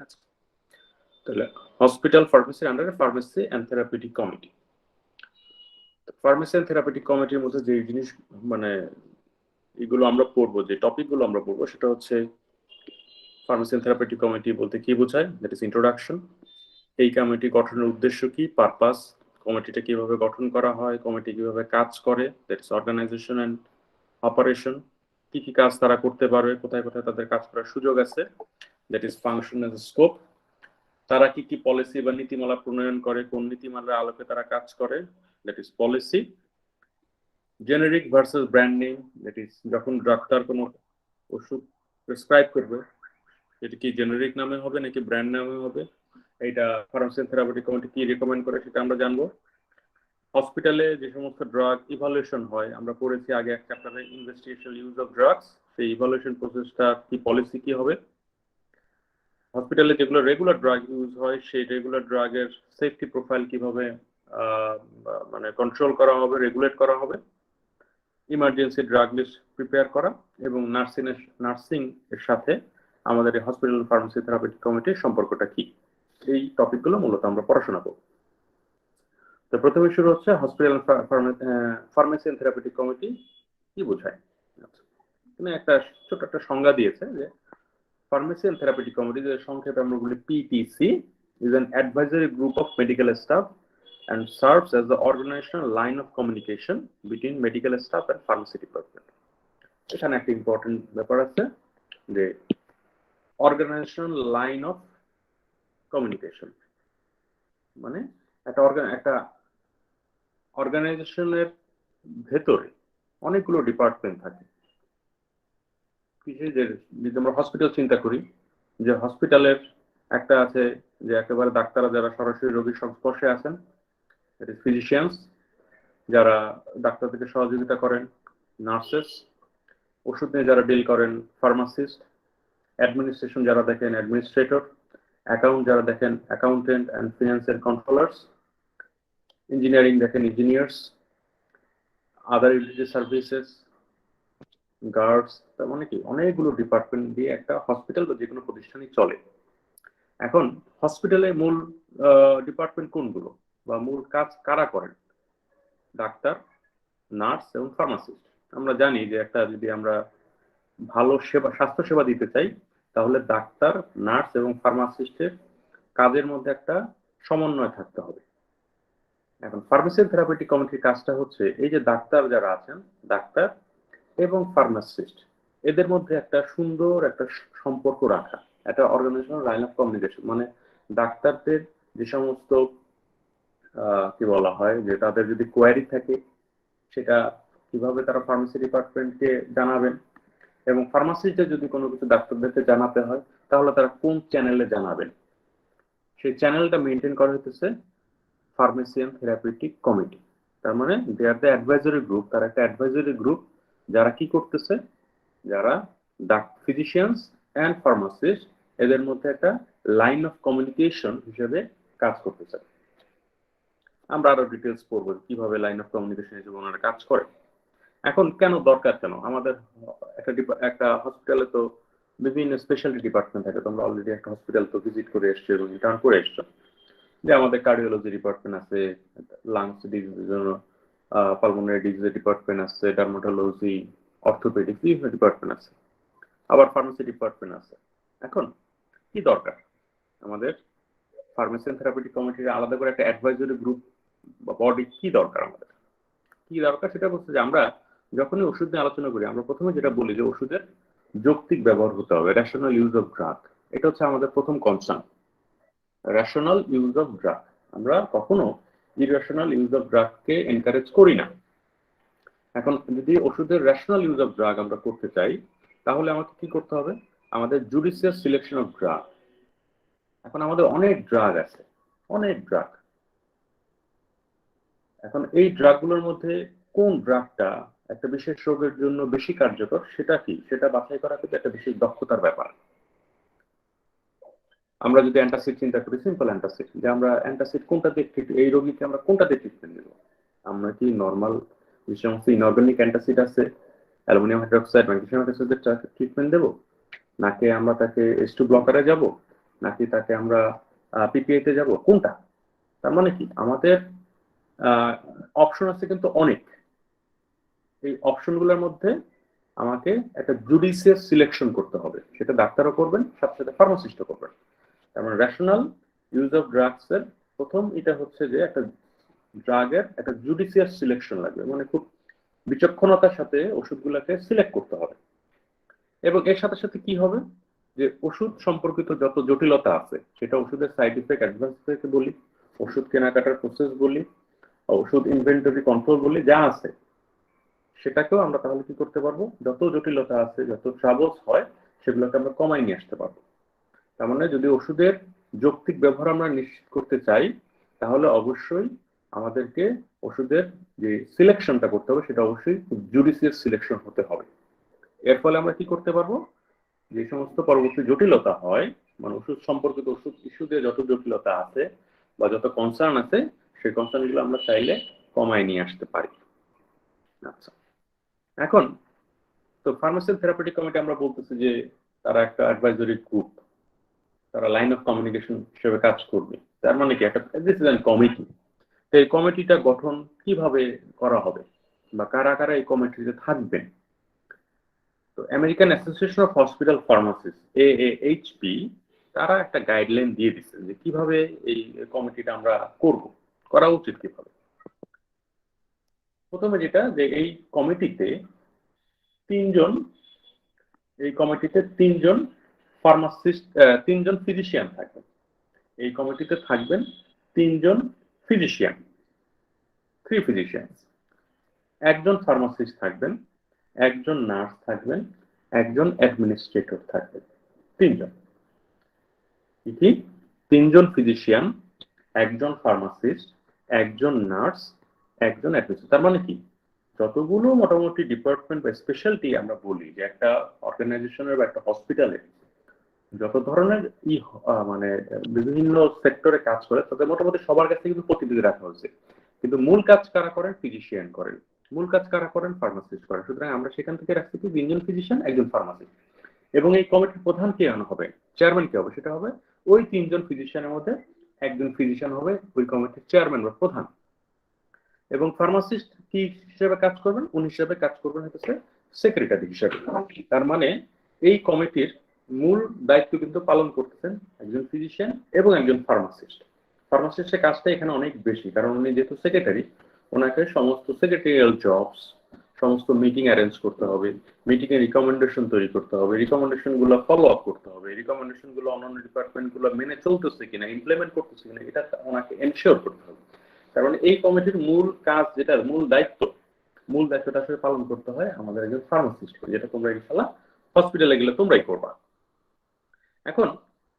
আচ্ছা, তাহলে হসপিটাল ফার্মেসির আন্ডারে pharmacy and therapeutic committee. Pharmacy and therapeutic কমিটির মধ্যে যে জিনিস মানে এগুলো আমরা পড়বো, যে টপিকগুলো আমরা পড়বো সেটা হচ্ছে ফার্মেসি অ্যান্ড থেরাপিউটিক কমিটি বলতে কি বোঝায়, দ্যাট ইজ ইন্ট্রোডাকশন। এই কমিটি গঠনের উদ্দেশ্য কি, পারপাস, কমিটিটা কিভাবে গঠন করা হয়, কমিটি কিভাবে কাজ করে, that is organisation and operation, কি কি কাজ তারা করতে পারবে, কোথায় কোথায় তাদের কাজ করার সুযোগ আছে, that is function and scope, তারা কি কি পলিসি বা নীতিমালা প্রণয়ন করে, কোন নীতিমালার আলোকে তারা কাজ করে, that is policy. Generic versus brand name, that is যখন ডাক্তার কোনো ওষুধ প্রেসক্রাইব করবে এটা কি জেনেরিক নামে হবে নাকি ব্র্যান্ড নামে হবে, এইটা ফার্মাসি থেরাপিউটিক কমিটি কি রেকমেন্ড করে সেটা আমরা জানবো। হসপিটালে যে সমস্ত ড্রাগ ইভালুয়েশন হয়, আমরা পড়েছি আগে এক চ্যাপ্টারে ইনভেস্টিগেশন ইউজ অফ ড্রাগস, সেই ইভালুয়েশন প্রসেসটা কি, পলিসি কি হবে। হসপিটালে যেগুলো রেগুলার ড্রাগ ইউজ হয় সেই রেগুলার ড্রাগের সেফটি প্রোফাইল কিভাবে মানে কন্ট্রোল করা হবে, রেগুলেট করা হবে। ইমার্জেন্সি ড্রাগ লিস্ট প্রিপেয়ার করা এবং নার্সিং এর সাথে আমাদের হসপিটাল ফার্মেসি থেরাপিউটিক কমিটির সম্পর্কটা কি, এই টপিকগুলো মূলত আমরা পড়াশোনা করব। তো প্রথমে শুরু হচ্ছে hospital pharmacy and therapeutic committee কি বোঝায়। এখানে একটা ছোট একটা সংজ্ঞা দিয়েছে যে ফার্মেসি এন্ড থেরাপিউটিক কমিটি, যে সংক্ষেপে আমরা বলি PTC, is an advisory group of medical staff and serves as the organizational line of communication between medical staff and pharmacy department. এখানে একটা ইম্পর্টেন্ট ব্যাপার আছে যে অর্গানাইজেশনাল লাইন অফ কমিউনিকেশন, মানে একটা অর্গানাইজেশনের ভেতরে অনেকগুলো ডিপার্টমেন্ট থাকে। যদি আমরা হসপিটাল চিন্তা করি, যে হসপিটালের একটা আছে যে একেবারে ডাক্তাররা যারা সরাসরি রোগীর সংস্পর্শে আছেন, ফিজিশিয়ানস যারা ডাক্তারদেরকে সহযোগিতা করেন, নার্সেস ওষুধ নিয়ে যারা ডিল করেন, ফার্মাসিস্ট, অ্যাডমিনিস্ট্রেশন যারা দেখেন অ্যাডমিনিস্ট্রেটর, অ্যাকাউন্ট যারা দেখেন accountant and financial controllers, engineering দেখেন ইঞ্জিনিয়ার্স, আদার রিলিজিয়াস সার্ভিসেস, গার্ডস, তার মানে কি অনেকগুলো ডিপার্টমেন্ট দিয়ে একটা হসপিটাল বা যে কোনো প্রতিষ্ঠানই চলে। এখন হসপিটালে মূল ডিপার্টমেন্ট কোনগুলো বা মূল কাজ কারা করেন, ডাক্তার, নার্স এবং ফার্মাসিস্ট। আমরা জানি যে একটা যদি আমরা ভালো সেবা, স্বাস্থ্য সেবা দিতে চাই, তাহলে ডাক্তার, নার্স এবং ফার্মাসিস্টের কাজের মধ্যে একটা সমন্বয় থাকতে হবে। এখন ফার্মেসি থেরাপিউটিক কমিটির কাজটা হচ্ছে এই যে ডাক্তার যারা আছেন, ডাক্তার এবং ফার্মাসিস্ট, এদের মধ্যে একটা সুন্দর একটা সম্পর্ক রাখা, একটা অর্গানাইজেশনাল লাইন অফ কমিউনিকেশন, মানে ডাক্তারদের যে সমস্ত কি বলা হয় যে তাদের যদি কোয়ারি থাকে সেটা কিভাবে তারা ফার্মেসি ডিপার্টমেন্টকে জানাবেন, এবং ফার্মাসিস্টদের যদি কোনো কিছু ডাক্তারদেরকে জানাতে হয় তাহলে তারা কোন চ্যানেলে জানাবেন, সেই চ্যানেলটা মেনটেন করা হইতেছে ফার্মেসি এন্ড থেরাপিউটিক কমিটি। তার মানে দে আর দ্য অ্যাডভাইজারি গ্রুপ, তারা একটা অ্যাডভাইজারি গ্রুপ যারা কি করতেছে, যারা ফিজিশিয়ানস অ্যান্ড ফার্মাসিস্ট এদের মধ্যে একটা লাইন অফ কমিউনিকেশন হিসেবে কাজ করতেছে। আমরা আরো ডিটেলস পড়বো কিভাবে লাইন অফ কমিউনিকেশন হিসেবে ওনারা কাজ করে। এখন কেন দরকার, কেন আমাদের একটা হসপিটালে তো বিভিন্ন স্পেশালিটি ডিপার্টমেন্ট থাকে, তোমরা অলরেডি একটা হসপিটাল তো ভিজিট করে এসছো এবং রিটার্ন করে এসছো, যে আমাদের কার্ডিওলজি ডিপার্টমেন্ট আছে, লাংস ডিজিজের জন্য পালমোনারি ডিজিজের ডিপার্টমেন্ট আছে, ডার্মাটোলজি, অর্থোপেডিক্স, বিভিন্ন ডিপার্টমেন্ট আছে, আবার ফার্মেসি ডিপার্টমেন্ট আছে। এখন কি দরকার আমাদের ফার্মেসি এন্ড থেরাপিউটিক কমিটির আলাদা করে একটা অ্যাডভাইজারি গ্রুপ বা বডি কি দরকার, আমাদের কি দরকার সেটা বলছে যে আমরা যখনই ওষুধ নিয়ে আলোচনা করি আমরা প্রথমে যেটা বলি যে ওষুধের যৌক্তিক ব্যবহার হতে হবে, রেশনাল ইউজ অফ ড্রাগ, এটা হচ্ছে আমাদের প্রথম concern, rational use of drug. আমরা কখনো ইরেশনাল ইউজ অফ ড্রাগকে এনকারেজ করি না। এখন যদি ওষুধের রেশনাল ইউজ অফ ড্রাগ আমরা করতে চাই তাহলে আমাকে কি করতে হবে, আমাদের জুডিশিয়াস সিলেকশন অফ ড্রাগ। এখন আমাদের অনেক ড্রাগ আছে, অনেক ড্রাগ। এখন এই ড্রাগগুলোর মধ্যে কোন ড্রাগটা একটা বিশেষ রোগের জন্য বেশি কার্যকর সেটা কি, সেটা বাছাই করা কিন্তু একটা বিশেষ দক্ষতার ব্যাপার। আমরা যদি অ্যান্টাসিড চিন্তা করি, সিম্পল অ্যান্টাসিড, যে আমরা অ্যান্টাসিড কোনটা দিয়ে এই রোগীকে আমরা কোনটা দিয়ে ট্রিটমেন্ট দেবো, আমরা কি নর্মাল যে সমস্ত ইনঅর্গানিক অ্যান্টাসিড আছে, অ্যালুমিনিয়াম হাইড্রোক্সাইড, ম্যাগনেসিয়াম হাইড্রোক্সাইডের ট্রিটমেন্ট দেবো, নাকি আমরা তাকে H2 ব্লকারে যাব, নাকি তাকে আমরা পিপিআই তে যাব, কোনটা? তার মানে কি আমাদের অপশন আছে কিন্তু অনেক। এই অপশনগুলোর মধ্যে আমাকে একটা জুডিশিয়াস সিলেকশন করতে হবে, সেটা ডাক্তারও করবেন, সাথে সাথে ফার্মাসিস্টও করবেন। তার মানে রেশনাল ইউজ অফ ড্রাগস এর প্রথম এটা হচ্ছে যে একটা ড্রাগের একটা জুডিশিয়াস সিলেকশন লাগবে, মানে খুব বিচক্ষণতার সাথে ওষুধগুলোকে সিলেক্ট করতে হবে। এবং এর সাথে সাথে কি হবে, যে ওষুধ সম্পর্কিত যত জটিলতা আছে, সেটা ওষুধের সাইড ইফেক্ট অ্যাডভান্স থেকে বলি, ওষুধ কেনাকাটার প্রসেস বলি, ওষুধ ইনভেন্টরি কন্ট্রোল বলি, যা আছে সেটাকেও আমরা তাহলে কি করতে পারবো, যত জটিলতা আছে, যত ট্রাবলস হয়, সেগুলোকে আমরা কমাই নিয়ে আসতে পারবো। তার মানে যদি ওষুধের যৌক্তিক ব্যবহার আমরা নিশ্চিত করতে চাই, তাহলে অবশ্যই আমাদেরকে ওষুধের যে সিলেকশনটা করতে হবে, সেটা অবশ্যই জুডিশিয়াস সিলেকশন হতে হবে। এর ফলে আমরা কি করতে পারবো, যে সমস্ত পরবর্তী জটিলতা হয়, মানে ওষুধ সম্পর্কিত ওষুধ ইস্যুতে যত জটিলতা আছে বা যত কনসার্ন আছে, সেই কনসার্নগুলো আমরা চাইলে কমায় নিয়ে আসতে পারি। আচ্ছা, এখন তো ফার্মাসিউটিক্যাল থেরাপিউটিক কমিটি আমরা বলতেছি যে তারা একটা অ্যাডভাইজরি গ্রুপ, তারা লাইন অফ কমিউনিকেশন হিসেবে কাজ করবে। তার মানে কি একটা ডিসিশন কমিটি। তো এই কমিটিটা গঠন কিভাবে করা হবে বা কারা কারা এই কমিটিতে থাকবেন? তো American association of hospital pharmacist AAHP তারা একটা গাইডলাইন দিয়ে দিচ্ছে যে কিভাবে এই কমিটিটা আমরা করব, করা উচিত কিভাবে। প্রথমে যেটা, যে এই কমিটিতে তিনজন ফার্মাসিস্ট, তিনজন ফিজিশিয়ান থাকবেন। এই কমিটিতে থাকবেন তিনজন ফিজিশিয়ান, 3 ফিজিশিয়ানস, একজন ফার্মাসিস্ট থাকবেন, একজন নার্স থাকবেন, একজন অ্যাডমিনিস্ট্রেটর থাকবেন। তিনজন, কি? তিনজন ফিজিশিয়ান, একজন ফার্মাসিস্ট, একজন নার্স, একজন অ্যাডমিনিস্ট্রেটর। তার মানে কি যতগুলো মোটামুটি ডিপার্টমেন্ট বা স্পেশালিটি আমরা বলি যে একটা অর্গানাইজেশনের বা একটা হসপিটালে যত ধরনের মানে বিভিন্ন সেক্টরে কাজ করে, তাদের মোটামুটি সবার কাছে কিন্তু প্রতিনিধি রাখা হয়েছে, কিন্তু মূল কাজ কারা করেন? ফিজিশিয়ান করেন। মূল কাজ কারা করেন? ফার্মাসিস্ট করেন। সুতরাং আমরা সেখান থেকে রাখছি কি তিনজন ফিজিশিয়ান, একজন ফার্মাসিস্ট। এবং এই কমিটির প্রধান কে হবে, চেয়ারম্যান কে হবে? সেটা হবে ওই তিনজন ফিজিশিয়ানের মধ্যে একজন ফিজিশিয়ান হবে ওই কমিটির চেয়ারম্যান বা প্রধান। এবং ফার্মাসিস্ট কি হিসেবে কাজ করবেন? উনি হিসেবে কাজ করবেন হচ্ছে সেক্রেটারি হিসেবে। তার মানে এই কমিটির মূল দায়িত্ব কিন্তু পালন করতেছেন একজন ফিজিশিয়ান এবং একজন ফার্মাসিস্ট। ফার্মাসিস্টের কাজটা এখানে অনেক বেশি, কারণ উনি যেহেতু সেক্রেটারি, ওনাকে সমস্ত সেক্রেটারিয়াল জবস, সমস্ত মিটিং অ্যারেঞ্জ করতে হবে, মিটিং এর রিকমেন্ডেশন তৈরি করতে হবে, রিকমেন্ডেশন গুলো ফলো আপ করতে হবে, রিকমেন্ডেশন গুলো অন্যান্য ডিপার্টমেন্ট গুলো মেনে চলতেছে কিনা, ইমপ্লিমেন্ট করতেছে কিনা, এটা ওনাকে এনশিওর করতে হবে। তার মানে এই কমিটির মূল কাজ, যেটা মূল দায়িত্বটা আসলে পালন করতে হয় আমাদের একজন ফার্মাসিস্ট, যেটা তোমরা ইনশাআল্লাহ হসপিটালে গেলে তোমরাই করবা। এখন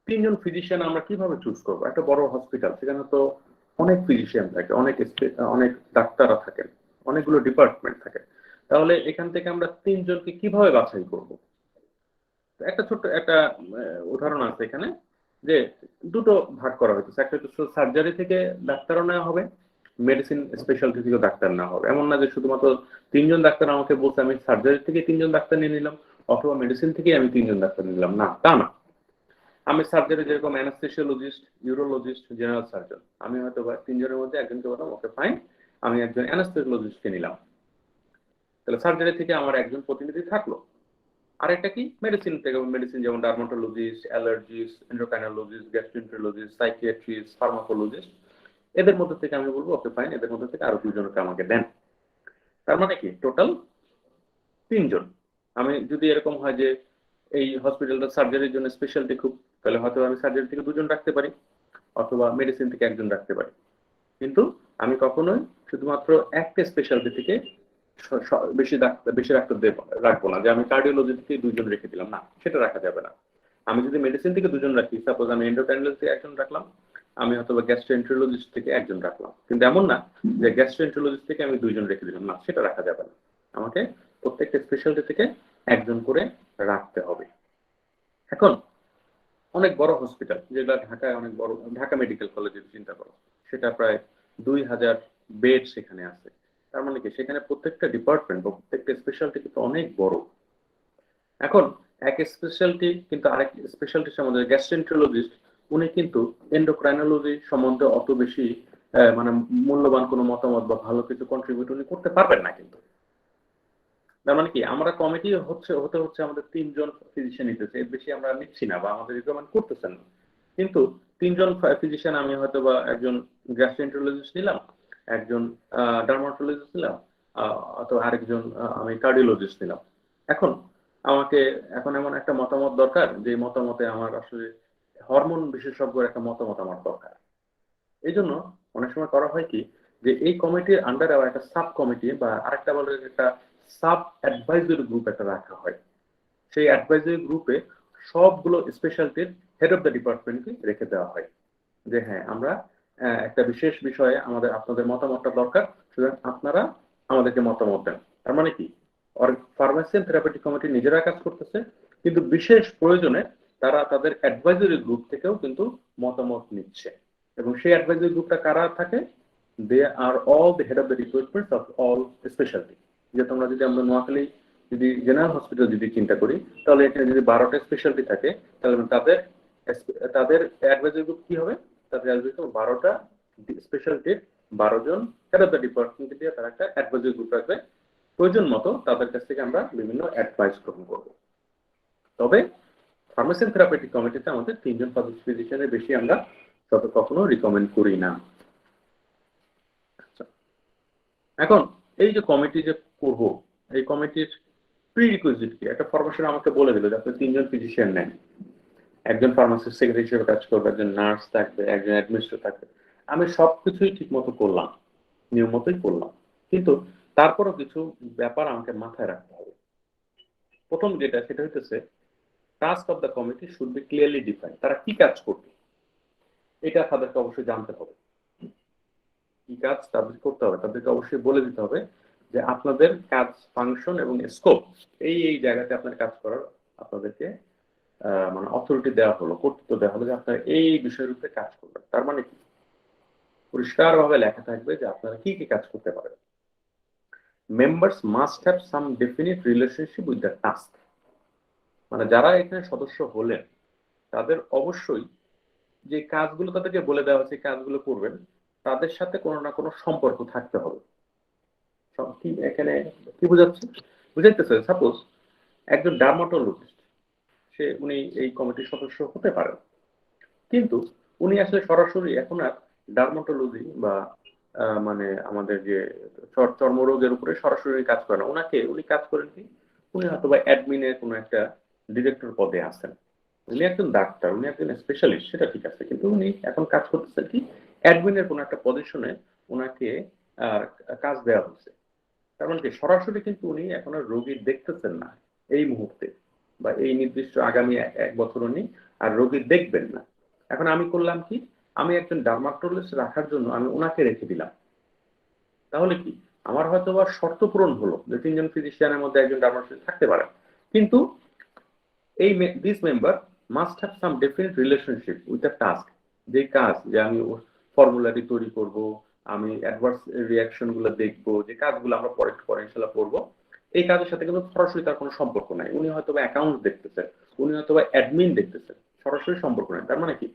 তিনজন ফিজিশিয়ান আমরা কিভাবে চুজ করবো? একটা বড় হসপিটাল, সেখানে তো অনেক ফিজিশিয়ান থাকে, অনেক ডাক্তাররা থাকেন, অনেকগুলো ডিপার্টমেন্ট থাকে। তাহলে এখান থেকে আমরা তিনজনকে কিভাবে বাছাই করব? একটা ছোট্ট একটা উদাহরণ আছে এখানে, যে দুটো ভাগ করা হয়েছে। একটা হচ্ছে সার্জারি থেকে ডাক্তারও নেওয়া হবে, মেডিসিন স্পেশালিটি থেকে ডাক্তার নেওয়া হবে। এমন না যে শুধুমাত্র তিনজন ডাক্তার আমাকে বলছে আমি সার্জারি থেকে তিনজন ডাক্তার নিয়ে নিলাম, অথবা মেডিসিন থেকে আমি তিনজন ডাক্তার নিলাম, না, তা না। আমি সার্জারি যেরকম অ্যানাস্থেসিওলজিস্ট, ইউরোলজিস্ট, জেনারেল সার্জন, আমি হয়তো তিনজনের মধ্যে একজনকে বললাম ওকে ফাইন, আমি একজন অ্যানাস্থেসিওলজিস্টকে নিলাম, তাহলে সার্জারি থেকে আমার একজন প্রতিনিধি থাকলো। আর একটা কি, মেডিসিন থেকে, মেডিসিন যেমন dermatologist, allergist, endocrinologist, gastroenterologist, psychiatrist, pharmacologist, এদের মধ্যে থেকে আমি বলবো ওকে ফাইন, এদের মধ্যে থেকে আরো দুজনকে আমাকে দেন। তার মানে কি টোটাল তিনজন। আমি যদি এরকম হয় যে এই হসপিটালটা সার্জারির জন্য স্পেশালিটি খুব, তাহলে হয়তো আমি সার্জারি থেকে দুজন রাখতে পারি, অথবা মেডিসিন থেকে একজন রাখতে পারি। কিন্তু আমি কখনোই শুধুমাত্র একটা স্পেশালিটি থেকে বেশি ডাক্তার রাখবো না, যে আমি কার্ডিওলজি থেকে দুজন রেখে দিলাম, না, সেটা রাখা যাবে না। আমি যদি মেডিসিন থেকে দুজন রাখি, সাপোজ আমি এন্ডোক্রাইনোলজি থেকে একজন রাখলাম, আমি অথবা গ্যাস্ট্রোএন্টারোলজিস্ট থেকে একজন রাখলাম, কিন্তু এমন না যে গ্যাস্ট্রোএন্টারোলজিস্ট থেকে আমি দুজন রেখে দিলাম, না, সেটা রাখা যাবে না। আমাকে প্রত্যেকটা স্পেশালিটি থেকে একজন করে রাখতে হবে। এখন অনেক বড় হসপিটাল, যেটা ঢাকায় অনেক বড়, ঢাকা মেডিকেল কলেজের চিন্তা করো, সেটা প্রায় 2000 বেড সেখানে আছে। তার মানে কি সেখানে প্রত্যেকটা ডিপার্টমেন্ট বা প্রত্যেকটা স্পেশালিটি কিন্তু অনেক বড়। এখন এক স্পেশালিটি কিন্তু আরেক স্পেশালিটির সম্বন্ধে, গ্যাস্ট্রোএন্টারোলজিস্ট উনি কিন্তু এন্ডোক্রাইনোলজি সম্বন্ধে অত বেশি মানে মূল্যবান কোনো মতামত বা ভালো কিছু কন্ট্রিবিউট উনি করতে পারবেন না। কিন্তু তার মানে কি, আমরা কমিটি হচ্ছে আমাদের 3 জন ফিজিশিয়ান নিতেছে, এর বেশি আমরা নিচ্ছি না বা আমাদের রিকমেন্ড করতেছেন না। কিন্তু 3 জন ফিজিশিয়ান, আমি হয়তো বা একজন গ্যাস্ট্রোএন্টারোলজিস্ট নিলাম, একজন ডার্মাটোলজিস্ট নিলাম, অথবা আরেকজন আমি কার্ডিওলজিস্ট নিলাম। এখন আমাকে এমন একটা মতামত দরকার, যে মতামতে আমার আসলে হরমোন বিশেষজ্ঞের একটা মতামত আমার দরকার। এই জন্য অনেক সময় করা হয় কি, যে এই কমিটির আন্ডারে আবার একটা সাব কমিটি বা আরেকটা বলে একটা সাব অ্যাডভাইজরি গ্রুপ একটা রাখা হয়। সেই অ্যাডভাইজরি গ্রুপে সবগুলো স্পেশালিটির হেড অফ দ্য ডিপার্টমেন্টকে রেখে দেওয়া হয়, যে হ্যাঁ আমরা একটা বিশেষ বিষয়ে আমাদের আপনাদের মতামতটা দরকার, সুতরাং আপনারা আমাদেরকে মতামত দেন। তার মানে কি, ফার্মাসি এন্ড থেরাপিউটিক কমিটি নিজেরা কাজ করতেছে, কিন্তু বিশেষ প্রয়োজনে তারা তাদের অ্যাডভাইজরি গ্রুপ থেকেও কিন্তু মতামত নিচ্ছে। এবং সেই অ্যাডভাইজরি গ্রুপটা কারা থাকে? They are all the head of the departments of all speciality. যে তোমরা যদি আমরা নোয়াখালী যদি জেনারেল হসপিটাল যদি চিন্তা করি, তাহলে এখানে যদি 12টা স্পেশালিটি থাকে, তাহলে তাদের তাদের অ্যাডভাইজরি গ্রুপ কি হবে? তাদের অ্যাডভাইজরি গ্রুপ 12টা স্পেশালিটির 12 জন হেড অফ দ্য ডিপার্টমেন্ট দিয়ে তারা একটা অ্যাডভাইজরি গ্রুপ রাখবে। প্রয়োজন মতো তাদের কাছ থেকে আমরা বিভিন্ন অ্যাডভাইস গ্রহণ করব। তবে ফার্মাসি এন্ড থেরাপিউটিক কমিটিতে আমাদের 3 জন ফিজিশিয়ানের বেশি আমরা কখনো রিকমেন্ড করি না। এখন এই যে কমিটি যে করব, এই কমিটির প্রিরিকুইজিট কি? একটা ফরমেশন আমাকে বলে দিল যে আপনি 3 জন ফিজিশিয়ান নেন, একজন ফার্মাসিস্ট সেক্রেটারি হিসেবে কাজ করবে, একজন নার্স থাকবে, একজন অ্যাডমিনিস্ট্রেটর থাকবে। আমি সবকিছুই ঠিক মতো করলাম, নিয়ম মতোই করলাম, কিন্তু তারপরও কিছু ব্যাপার আমাকে মাথায় রাখতে হবে। প্রথম যেটা, সেটা হচ্ছে task of the committee should be clearly define. তারা কি কাজ করবে এটা তাদেরকে অবশ্যই জানতে হবে। কি কাজ তাদের করতে হবে, তাদেরকে অবশ্যই বলে দিতে হবে যে আপনাদের কাজ, ফাংশন এবং স্কোপ এই জায়গাতে আপনার কাজ করার আপনাদেরকে মানে অথরিটি দেওয়া হলো, কর্তৃত্ব দেওয়া হলো যে আপনারা এই বিষয়ের উপরে কাজ করবেন। তার মানে কি, পরিষ্কারভাবে লেখা থাকবে যে আপনারা কি কি কাজ করতে পারেন। Members must have some definite relationship with the task. মানে যারা এখানে সদস্য হলেন, তাদের অবশ্যই যে কাজগুলো তাদেরকে বলে দেওয়া হচ্ছে কাজগুলো করবেন, তাদের সাথে কোনো না কোনো সম্পর্ক থাকতে হবে। কি এখানে কি বোঝাচ্ছে? বুঝাইতেছে, সাপোজ একজন ডার্মাটোলজিস্ট, উনি এই কমিটির সদস্য হতে পারেন, কিন্তু উনি আসলে সরাসরি এখন আর ডার্মাটোলজি বা মানে আমাদের যে চর্মরোগের উপরে সরাসরি কাজ করেন না। উনি কাজ করেন কি, উনি হয়তো বা অ্যাডমিনের কোনো একটা ডিরেক্টর পদে আছেন, উনি একজন ডাক্তার, উনি একজন স্পেশালিস্ট, সেটা ঠিক আছে, কিন্তু উনি এখন কাজ করতেছেন কি, অ্যাডমিনের কোনো একটা পজিশনে ওনাকে কাজ দেওয়া হচ্ছে। তার মানে কি, সরাসরি কিন্তু উনি এখন আর রোগী দেখতেছেন না এই মুহূর্তে, বা এই নির্দিষ্ট আগামী 1 বছর উনি আর রোগী দেখবেন না। এখন আমি করলাম কি, আমি একজন ডার্মাটোলজিস্ট রাখার জন্য আমি ওনাকে রেখে দিলাম। তাহলে কি, আমার হয়তো বা শর্ত পূরণ হলো যে 3 জন ফিজিশিয়ানের মধ্যে একজন ডার্মাটোলজিস্ট থাকতে পারে, কিন্তু এই this member must have some definite relationship with the task. যে কাজ, যে আমি ফর্মুলারি তৈরি করব, আমি অ্যাডভার্স রিয়াকশন গুলো দেখবো, যে কাজগুলো আমরা পরে ইনশাল্লাহ করবো, এই কাজের সাথে কিন্তু সরাসরি তার কোনো সম্পর্ক নাই। উনি হয়তো বা অ্যাকাউন্ট দেখতেছেন, উনি হয়তো বা অ্যাডমিন দেখতেছেন, সরাসরি সম্পর্ক নাই। তার মানে কি,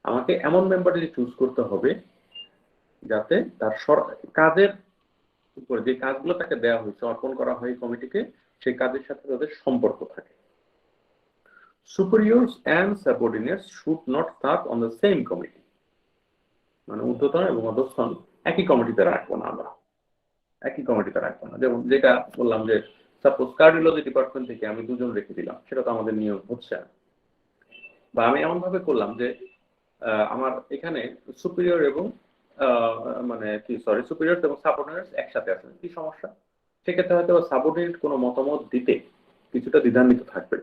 আমাকে এমন মেম্বারটি চুজ করতে হবে যাতে তার কাজের উপরে, যে কাজগুলো তাকে দেওয়া হয়েছে, অর্পণ করা হয় কমিটিকে, সেই কাজের সাথে তাদের সম্পর্ক থাকে। Superiors and subordinates should not serve on the same committee. মানে ঊর্ধ্বতন এবং অধস্তন একই কমিটিতে রাখবো না, আমরা একই কমিটিতে রাখবো না। যেমন যেটা বললাম যে সাপোজ কার্ডিওলজি ডিপার্টমেন্ট থেকে আমি 2 জন রেখে দিলাম, সেটা তো আমাদের নিয়ম হচ্ছে না। বা আমি এমন ভাবে করলাম যে আমার এখানে সুপিরিয়র এবং মানে কি সরি সুপিরিয়র এবং সাবঅর্ডিনেটস একসাথে আছেন, কি সমস্যা? সেক্ষেত্রে হয়তো সাবঅর্ডিনেট কোনো মতামত দিতে কিছুটা দ্বিধান্বিত থাকবে,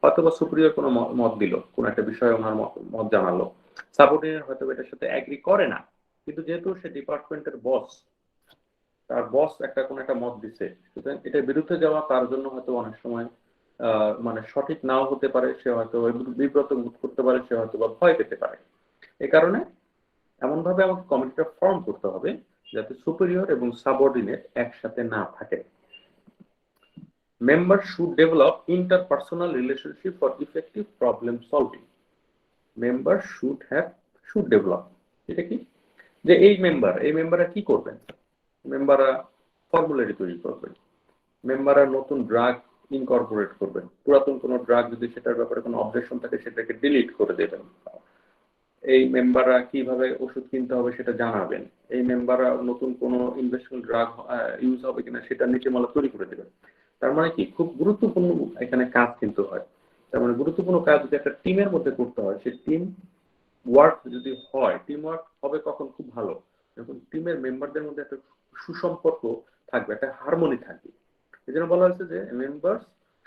হয়তো বা সুপিরিয়র কোনো মত দিল, কোনো একটা বিষয়ে ওনার মত জানালো, সাবঅর্ডিনেট হয়তো এটার সাথে এগ্রি করে না, কিন্তু যেহেতু সে ডিপার্টমেন্টের বস, তার বস কোনো একটা মত দিচ্ছে, সুতরাং এটার বিরুদ্ধে যাওয়া তার জন্য হয়তো অনেক সময় মানে সঠিক নাও হতে পারে, সে হয়তো বিব্রত বোধ করতে পারে, সে হয়তো বা ভয় পেতে পারে। এই কারণে এমন ভাবে আমাকে কমিটিটা ফর্ম করতে হবে যাতে সুপিরিয়র এবং সাবঅর্ডিনেট একসাথে না থাকে। Members should develop interpersonal relationship for effective problem solving. Member should develop, এটা কি যে এই মেম্বাররা কি করবেন, মেম্বাররা ফর্মুলারি তৈরি করবেন, মেম্বাররা নতুন ড্রাগ ইনকর্পোরেট করবেন, পুরাতন কোনো ড্রাগ যদি সেটার ব্যাপারে কোনো অবজেকশন থাকে সেটাকে ডিলিট করে দেবেন, এই মেম্বাররা কিভাবে ওষুধ কিনতে হবে সেটা জানাবেন, এই মেম্বাররা নতুন কোনো ইনভেস্টমেন্ট ড্রাগ ইউজ হবে কিনা সেটা নীতিমালা তৈরি করে দেবেন। তার মানে কি খুব গুরুত্বপূর্ণ এখানে কাজ কিন্তু হয়। তার মানে গুরুত্বপূর্ণ কাজ যদি একটা টিমের মধ্যে করতে হয়, সেই টিম ওয়ার্ক যদি হয়, টিম ওয়ার্ক হবে কখন খুব ভালো, যখন টিমের মেম্বারদের মধ্যে একটা সুসম্পর্ক থাকবে, একটা হারমোনি থাকবে। এই জন্য বলা হয়েছে যে members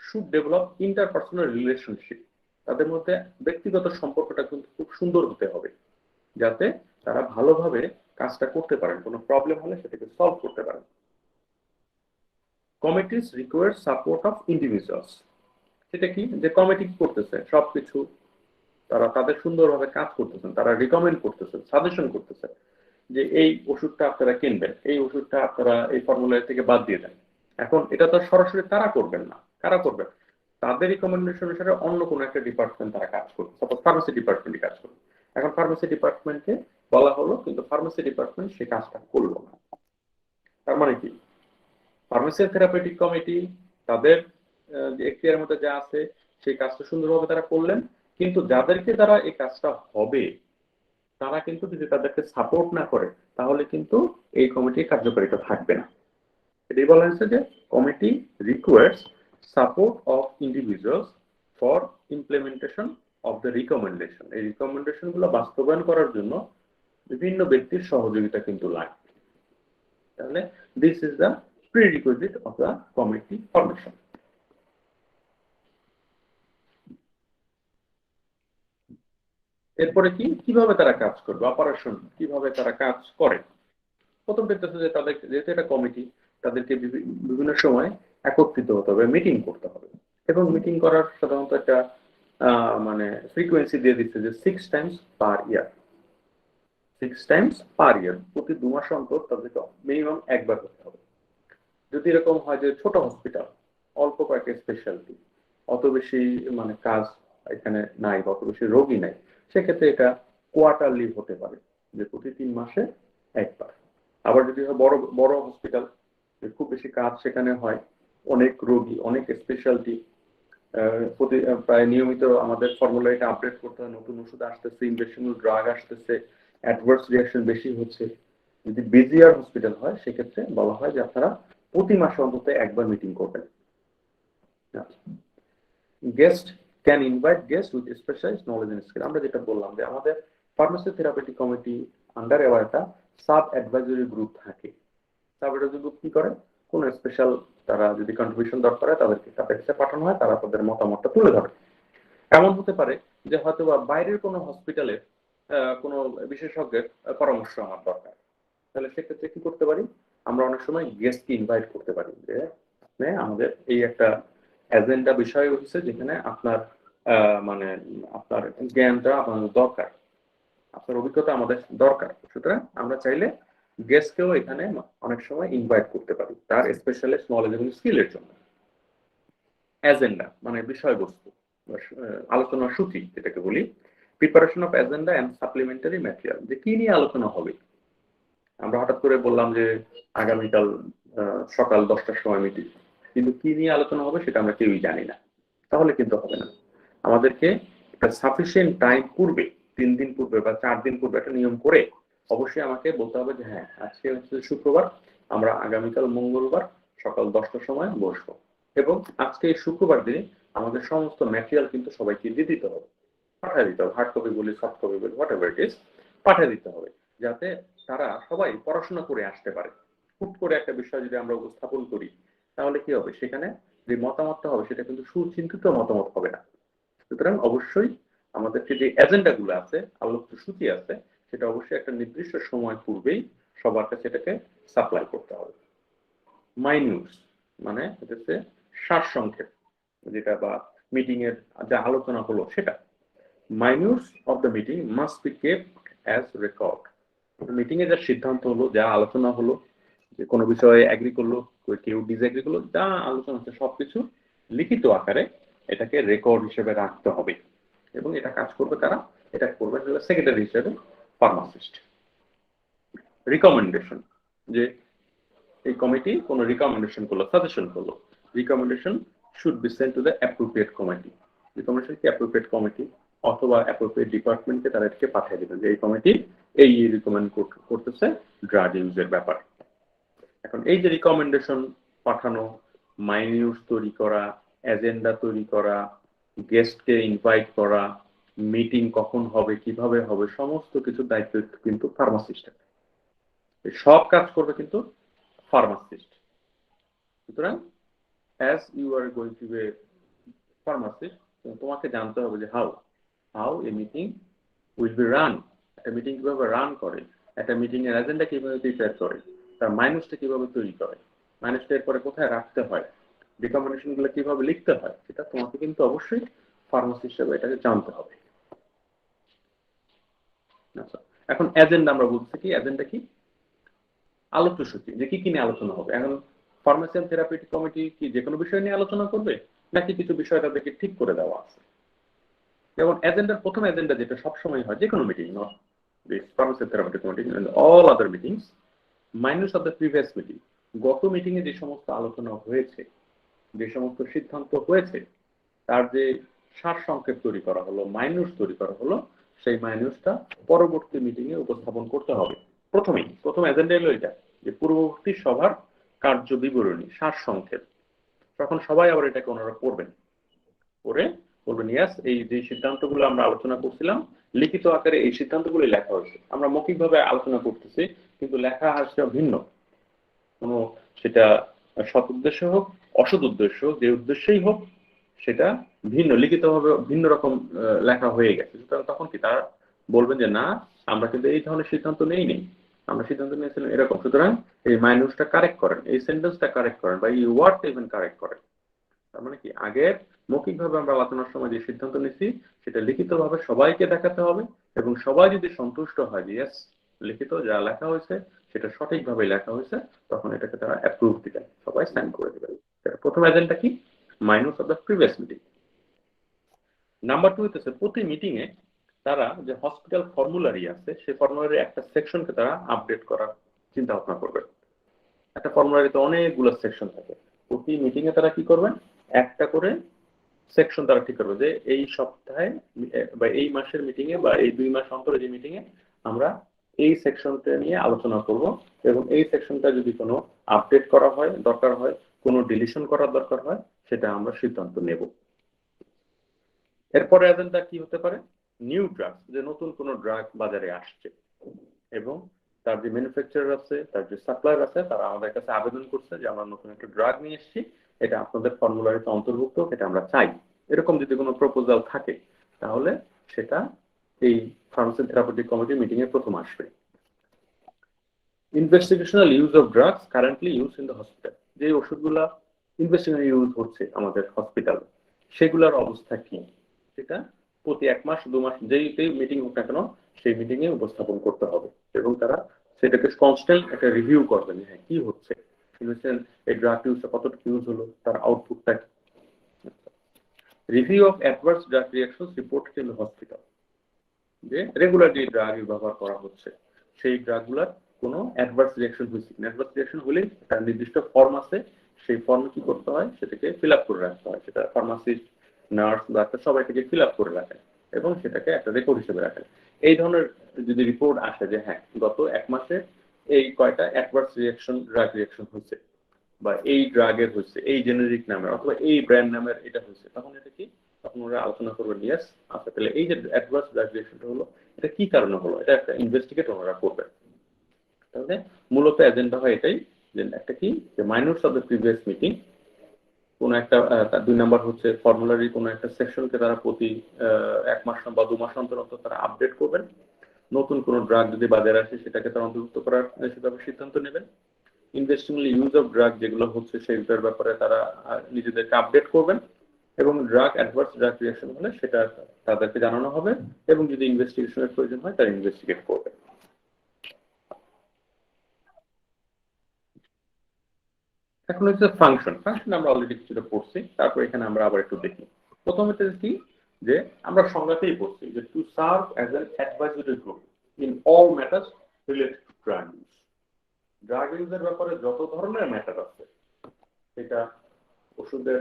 should develop interpersonal relationship, তাদের মধ্যে ব্যক্তিগত সম্পর্কটা কিন্তু খুব সুন্দর হতে হবে, যাতে তারা ভালোভাবে কাজটা করতে পারেন, কোনো প্রবলেম হলে সেটাকে সলভ করতে পারেন। Committees require support of individuals, সেটা কি যে কমিটি কি করতেছে, সবকিছু তারা তাদের সুন্দরভাবে কাজ করতেছেন, তারা রিকমেন্ড করতেছেন, সাজেশন করতেছে যে এই ওষুধটা আপনারা কিনবেন, এই ওষুধটা আপনারা এই ফর্মুলা থেকে বাদ দিয়ে দেন। এখন এটা তো সরাসরি তারা করবেন না, কারা করবেন, তাদের রিকমেন্ডেশন অনুসারে অন্য কোনো একটা ডিপার্টমেন্ট তারা কাজ করবে, সাপোজ ফার্মেসি ডিপার্টমেন্টে কাজ করবে। এখন ফার্মেসি ডিপার্টমেন্টকে বলা হলো, কিন্তু ফার্মেসি ডিপার্টমেন্ট সেই কাজটা করলো না। তার মানে কি ফার্মেসি থেরাপিউটিক কমিটি তাদের যে এখতিয়ারের মধ্যে যা আছে সেই কাজটা সুন্দরভাবে তারা করলেন, কিন্তু যাদেরকে তারা এই কাজটা হবে তারা কিন্তু যদি তাদেরকে সাপোর্ট না করে তাহলে কিন্তু এই কমিটির কার্যকারিতা থাকবে না। এটাই বলা হয়েছে যে committee requires support of individuals for implementation of the recommendation, এই রিকমেন্ডেশন গুলো বাস্তবায়ন করার জন্য বিভিন্ন ব্যক্তির সহযোগিতা কিন্তু লাগবে। তাহলে this is the prerequisite of the committee formation. এরপরে কি কিভাবে তারা কাজ করবে, অপারেশন কিভাবে তারা কাজ করে। প্রথম দেখতেছে যে তাদের যেহেতু এটা কমিটি, তাদেরকে বিভিন্ন সময় একত্রিত হতে হবে, মিটিং করতে হবে, এবং মিটিং করার সাধারণত একটা মানে ফ্রিকোয়েন্সি দিয়ে দিচ্ছে যে 6 টাইমস পার ইয়ার, 6 টাইমস পার ইয়ার, প্রতি 2 মাস অন্তর তাদেরকে মিনিমাম একবার করতে হবে। যদি এরকম হয় যে ছোট হসপিটাল, অল্প কয়েকটা স্পেশালিটি, অত বেশি মানে কাজ এখানে নাই, অত বেশি রোগী নাই, সেক্ষেত্রে এটা কোয়ার্টারলি হতে পারে, যে প্রতি 3 মাসে একবার। আবার যদি হয় বড় বড় হসপিটাল, খুব বেশি কাজ সেখানে হয়, অনেক রোগী, অনেক স্পেশালিটি, প্রতি প্রায় নিয়মিত আমাদের ফর্মুলাটা আপডেট করতে হয়, নতুন ওষুধ আসতেছে, ইনজেকশনাল ড্রাগ আসতেছে, অ্যাডভার্স রিঅ্যাকশন বেশি হচ্ছে। যদি বিজিআর হসপিটাল হয় সেক্ষেত্রে বলা হয় যে আপনারা প্রতি মাসে অন্তত একবার মিটিং করবেন। Guest can invite guest with specialised knowledge and skill, আমরা যেটা বললাম যে আমাদের ফার্মেসি থেরাপিউটিক কমিটি আন্ডারে আবার একটা সাব অ্যাডভাইজরি গ্রুপ থাকে। সাব অ্যাডভাইজরি গ্রুপ কি করে, কোন স্পেশাল তারা যদি কন্ট্রিবিউশন দরকার হয় তাদেরকে তাদের কাছে পাঠানো হয়, তারা তাদের মতামতটা তুলে ধরে। এমন হতে পারে যে হয়তো বা বাইরের কোনো হসপিটালের কোনো বিশেষজ্ঞের পরামর্শ আমার দরকার, তাহলে সেক্ষেত্রে কি করতে পারি, আমরা অনেক সময় গেস্টকে ইনভাইট করতে পারি যে আপনি আমাদের এই একটা এজেন্ডা বিষয় হচ্ছে যেখানে আপনার মানে আপনার জ্ঞানটা আমাদের দরকার, আপনার অভিজ্ঞতা আমাদের দরকার, সুতরাং আমরা চাইলে গেস্টকেও এখানে অনেক সময় ইনভাইট করতে পারি তার স্পেশালিস্ট নলেজ এবং স্কিলের জন্য। এজেন্ডা মানে বিষয়বস্তু, আলোচনার সূচি যেটাকে বলি, preparation of agenda and supplementary material, যে কি নিয়ে আলোচনা হবে। আমরা হঠাৎ করে বললাম যে আগামীকাল সকাল 10টার সময় মিটিং, কিন্তু কি নিয়ে আলোচনা হবে সেটা আমরা কেউই জানি না, তাহলে কিন্তু হবে না। আমাদেরকে একটা সাফিসিয়েন্ট টাইম পূর্বে, 3 দিন পূর্বে বা 4 দিন পূর্বে একটা নিয়ম করে অবশ্যই আমাকে বলতে হবে যে হ্যাঁ আজকে হচ্ছে শুক্রবার, আমরা আগামীকাল মঙ্গলবার সকাল 10টার সময় বসবো, এবং আজকে এই শুক্রবার দিনে আমাদের সমস্ত ম্যাটেরিয়াল কিন্তু সবাইকে দিয়ে দিতে হবে, পাঠিয়ে দিতে হবে, হার্ড কপি বলি সফট কপি বলি হোয়াট এভার ইট ইজ, পাঠিয়ে দিতে হবে, যাতে তারা সবাই পড়াশোনা করে আসতে পারে। হুট করে একটা বিষয় যদি আমরা উপস্থাপন করি তাহলে কি হবে, সেখানে যে মতামতটা হবে সেটা কিন্তু সুচিন্তিত মতামত হবে না। সুতরাং অবশ্যই আমাদেরকে যে এজেন্ডা গুলো আছে, আলোচ্য সূচি আছে, সেটা অবশ্যই একটা নির্দিষ্ট সময় পূর্বেই সবার কাছে এটাকে সাপ্লাই করতে হবে। মাইনিউটস মানে হচ্ছে সারসংক্ষেপ, যেটা বা মিটিং এর যা আলোচনা হলো সেটা। Minutes of the meeting must be kept as record, meeting এ যা সিদ্ধান্ত হলো, যা আলোচনা হলো, যে কোনো বিষয়ে এগ্রি করলো, কেউ ডিসএগ্রি করলো, যা আলোচনা হচ্ছে সবকিছু লিখিত আকারে এটাকে রেকর্ড হিসেবে রাখতে হবে। এবং এটা কাজ করবে কারা? এটা করবে সেক্রেটারি হিসেবে ফার্মাসিস্ট। রিকমেন্ডেশন, যে এই কমিটি কোনো রিকমেন্ডেশন করলো, সাজেশন করলো, recommendation should be sent to the appropriate committee. Recommendation কি অ্যাপ্রোপ্রিয়েট কমিটি অথবা অ্যাপ্রোপ্রিয়েট ডিপার্টমেন্টকে তারা এটাকে পাঠিয়ে দেবেন যে এই কমিটি এই রিকমেন্ড করতেছে ড্রাগ ইউজের ব্যাপার। এখন এই যে রিকমেন্ডেশন পাঠানো, মাইনিউস তৈরি করা, এজেন্ডা তৈরি করা, গেস্টকে ইনভাইট করা, মিটিং কখন হবে, কিভাবে হবে, সমস্ত কিছু দায়িত্ব কিন্তু ফার্মাসিস্টের। সব কাজ করবে কিন্তু ফার্মাসিস্ট। সুতরাং as you are going to be a pharmacist, তোমাকে জানতে হবে যে how a meeting will be run, একটা মিটিং কিভাবে রান করে, একটা মিটিং এর এজেন্ডা কিভাবে প্রিপেয়ার করে, তার মাইনাসটা কিভাবে তৈরি করে, মাইনাসটা এরপরে কোথায় রাখতে হয়, রিকমেন্ডেশন গুলো কিভাবে লিখতে হয়, সেটা তোমাকে কিন্তু অবশ্যই ফার্মাসিস্ট হিসেবে এটাকে জানতে হবে। আচ্ছা, এখন এজেন্ডা আমরা বলছি কি, এজেন্ডা কি? আলোচ্যসূচি, যে কি কি নিয়ে আলোচনা হবে। এখন ফার্মাসি এন্ড থেরাপিউটিক কমিটি কি যে কোনো বিষয় নিয়ে আলোচনা করবে, নাকি কিছু বিষয় তাদেরকে ঠিক করে দেওয়া আছে? যেমন এজেন্ডার প্রথম এজেন্ডা যেটা সবসময় হয় যে কোনো meeting, not this pharmacy and therapeutic committee and all other meetings, minus of the previous meeting, গত মিটিং এ যে সমস্ত আলোচনা হয়েছে, যে সমস্ত সিদ্ধান্ত হয়েছে, তার যে সারসংক্ষেপ তৈরি করা হলো, মাইনাস তৈরি করা হলো, সেই মাইনাসটা পরবর্তী মিটিং এ উপস্থাপন করতে হবে। প্রথম এজেন্ডা হলো এটা, যে পূর্ববর্তী সভার কার্য বিবরণী, সারসংক্ষেপ। তখন সবাই আবার এটাকে ওনারা পড়বেন, পড়ে বলবেন ইয়াস, এই যে সিদ্ধান্তগুলো আমরা আলোচনা করছিলাম লিখিত আকারে এই সিদ্ধান্তগুলো লেখা হয়েছে। আমরা মৌখিকভাবে আলোচনা করতেছি কিন্তু লেখা আসছে ভিন্ন, কোনো সেটা সৎ উদ্দেশ্য হোক অসৎ উদ্দেশ্য, যে উদ্দেশ্যই হোক সেটা ভিন্ন, লিখিতভাবে ভিন্ন রকম লেখা হয়ে গেছে। সুতরাং তখন কি তারা বলবেন যে না, আমরা কিন্তু এই ধরনের সিদ্ধান্ত নেই, আমরা সিদ্ধান্ত নিয়েছিলাম এরকম। সুতরাং এই মাইনাসটা কারেক্ট করেন, এই সেন্টেন্সটা কারেক্ট করেন, বা এই ওয়ার্ডটা ইভেন কারেক্ট করেন। তার মানে কি, আগের মৌখিকভাবে আমরা আলোচনার সময় যে সিদ্ধান্ত নিচ্ছি সেটা লিখিতভাবে সবাইকে দেখাতে হবে, এবং সবাই যদি সন্তুষ্ট হয় যে ইয়েস, লিখিত যা লেখা হয়েছে সেটা সঠিকভাবে লেখা হয়েছে, তখন এটাকে তারা অ্যাপ্রুভ দিবেন, সবাই সাইন করে দিবেন। প্রথম এজেন্ডা কি? Minus of the previous meeting. Number 2 হচ্ছে প্রতি মিটিং এ তারা যে হসপিটাল ফর্মুলারি আছে সেই ফর্মুলারি একটা সেকশনকে তারা আপডেট করার চিন্তা ভাবনা করবে। একটা ফর্মুলারিতে অনেকগুলো সেকশন থাকে, প্রতি মিটিং এ তারা কি করবেন, একটা করে সেকশন তারা ঠিক করবে যে এই সপ্তাহে বা এই মাসের মিটিং এ বা এই 2 মাস অন্তরে যে মিটিং এ আমরা এই সেকশনটা নিয়ে আলোচনা করব, এবং এই সেকশনটা যদি কোনো আপডেট করা হয়, দরকার হয়, কোনো ডিলিশন করার দরকার হয়, সেটা আমরা সিদ্ধান্ত নেব। এরপরে এজেন্ডা কি হতে পারে? নিউ ড্রাগ, যে নতুন কোনো ড্রাগ বাজারে আসছে এবং তার যে ম্যানুফ্যাকচারার আছে, তার যে সাপ্লায়ার আছে, তারা আমাদের কাছে আবেদন করছে যে আমরা নতুন একটা ড্রাগ নিয়ে এসেছি, এটা আপনাদের ফর্মুলারিতে অন্তর্ভুক্ত, এটা আমরা চাই। এরকম যদি কোনো প্রপোজাল থাকে তাহলে সেটা এই ফার্মাসি থেরাপিউটিক কমিটি মিটিং এ প্রথম আসবে। Investigational use of drugs currently use in the hospital, যে ওষুধগুলা ইনভেস্টিগেশনাল ইউজ হচ্ছে আমাদের হসপিটালে সেগুলোর অবস্থা কি, সেটা প্রতি 1 মাস 2 মাস যেই মিটিং হোক না কেন সেই মিটিং এ উপস্থাপন করতে হবে, এবং তারা সেটাকে কনস্ট্যান্ট একটা রিভিউ করবেন, হ্যাঁ কি হচ্ছে, এই ড্রাগ ইউজটা কতটুকু ইউজ হলো, তার আউটপুটটা কি। Review of adverse drug reactions reported in the hospital, যে রেগুলার যে ড্রাগ ব্যবহার করা হচ্ছে সেই ড্রাগগুলোর কোনো অ্যাডভার্স রিঅ্যাকশন হয়েছে, অ্যাডভার্স রিঅ্যাকশন হলে তার নির্দিষ্ট ফর্ম আছে, সেই ফর্মে কি করতে হয়, সেটাকে ফিল আপ করে রাখতে হয়, সেটা ফার্মাসিস্ট, নার্স, ডাক্তার সবাই থেকে ফিল আপ করে রাখেন এবং সেটাকে একটা রেকর্ড হিসেবে রাখেন। এই ধরনের যদি রিপোর্ট আসে যে হ্যাঁ গত 1 মাসে এই কয়টা অ্যাডভার্স রিঅ্যাকশন, ড্রাগ রিঅ্যাকশন হয়েছে, বা এই ড্রাগের হচ্ছে, এই জেনেরিক নামের অথবা এই ব্র্যান্ড নামের এটা হচ্ছে, তখন এটা কি, তখন ওরা আলোচনা করবেন ইয়েস আচ্ছা তাহলে এই যে অ্যাডভার্স ড্রাগ রিঅ্যাকশনটা হলো এটা কি কারণে হলো, এটা একটা ইনভেস্টিগেট ওনারা করবেন। তাহলে মূলত এজেন্ডা হয় এটাই, যে একটা কি, যে minus of the previous meeting, কোন একটা 2 নাম্বার হচ্ছে ফর্মুলারি কোন একটা সেকশনকে তারা প্রতি 1 মাস বা 2 মাস অন্তর অন্তর তারা আপডেট করবেন, নতুন কোন ড্রাগ যদি বাজারে আসে সেটাকে তারা অন্তর্ভুক্ত করার সেভাবে সিদ্ধান্ত নেবেন। ইনভেস্টিগেশনাল ইউজ অফ ড্রাগ যেগুলো হচ্ছে সেইটার ব্যাপারে তারা নিজেদেরকে আপডেট করবেন, এবং ড্রাগ অ্যাডভার্স ড্রাগ রিঅ্যাকশন হলে সেটা তাদেরকে জানানো হবে, এবং যদি ইনভেস্টিগেশনের প্রয়োজন হয় তারা ইনভেস্টিগেট করবে। এখন হচ্ছে ফাংশন আমরা অলরেডি কিছুটা পড়ছি, তারপর এখানে আমরা আবার একটু দেখি। প্রথমত কি, যে আমরা সংজ্ঞাতেই বলছি যে to serve as an advisory group in all matters related to drug use. Drug ইউজের ব্যাপারে যত ধরনের ম্যাটার আছে, সেটা ওষুধের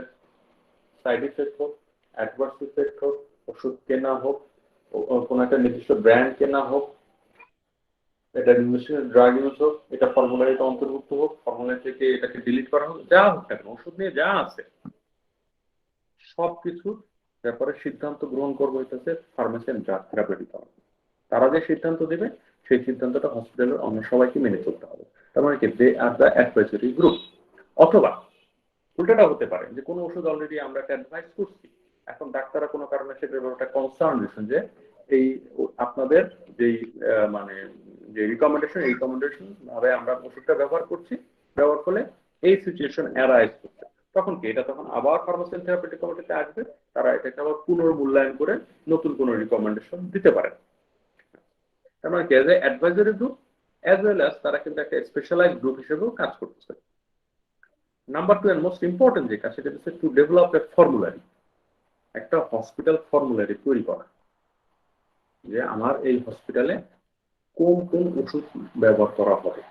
সাইড ইফেক্ট হোক, অ্যাডভার্স ইফেক্ট হোক, ওষুধ কেনা হোক, কোনো একটা নির্দিষ্ট ব্র্যান্ড কেনা হোক, এটা ড্রাগ ইউজ হোক, এটা ফর্মুলারিতে অন্তর্ভুক্ত হোক, ফর্মুলারি থেকে এটাকে ডিলিট করা হোক, যা হোক না কেন, ওষুধ নিয়ে যা আছে সবকিছুর ব্যাপারে সিদ্ধান্ত গ্রহণ করবো হইতেছে pharmacy and drug therapeutic committee. তারা যে সিদ্ধান্ত দেবে সেই সিদ্ধান্তটা হসপিটালের অন্য সবাইকে মেনে চলতে হবে। তার মানে কি, দে আর দ্য অ্যাডভাইজরি গ্রুপ। অথবা উল্টাটা হতে পারে যে কোনো ওষুধ অলরেডি আমরা একটা অ্যাডভাইস করছি, এখন ডাক্তাররা কোনো কারণে সেটার ব্যাপারে একটা কনসার্ন দিচ্ছেন যে এই আপনাদের যেই মানে যে রিকমেন্ডেশন ভাবে আমরা ওষুধটা ব্যবহার করছি, ব্যবহার করলে এই সিচুয়েশন অ্যারাইজ করছে, তখন কি এটা তখন আবার ফার্মাসি এন্ড থেরাপিউটিক কমিটিতে আসবে, তারা এটাকে আবার পুনর্মূল্যায়ন করে নতুন কোনো রিকমেন্ডেশন দিতে পারে। তার মানে কি, as a advisory group as well as তারা কিন্তু একটা স্পেশালাইজড গ্রুপ হিসেবেও কাজ করতেছে। নাম্বার 2 এন্ড মোস্ট ইম্পর্টেন্ট যে কাজ, সেটা হচ্ছে টু ডেভেলপ এ ফর্মুলারি, একটা হসপিটাল ফর্মুলারি তৈরি করা, যে আমার এই হসপিটালে কোন কোন ওষুধ ব্যবহার করা হবে,